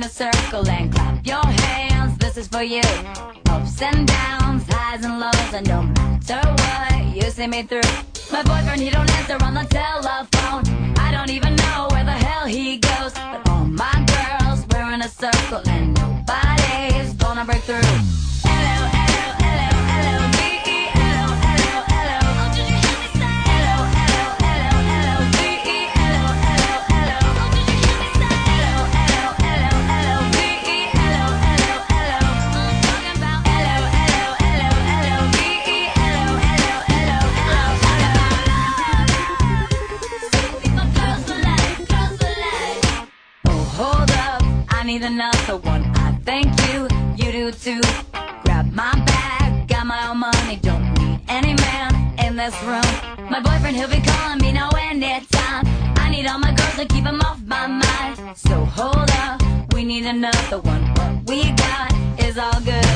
circle and clap your hands. This is for you. Ups and downs, highs and lows, and no matter what you see me through. My boyfriend, he don't answer on the telephone. I don't even know where the hell he goes. But all my girls, we're in a circle and nobody's gonna break through. Hold up, I need another one. I thank you, you do too. Grab my bag, got my own money, don't need any man in this room. My boyfriend, he'll be calling me now anytime. I need all my girls to keep him off my mind. So hold up, we need another one. What we got is all good.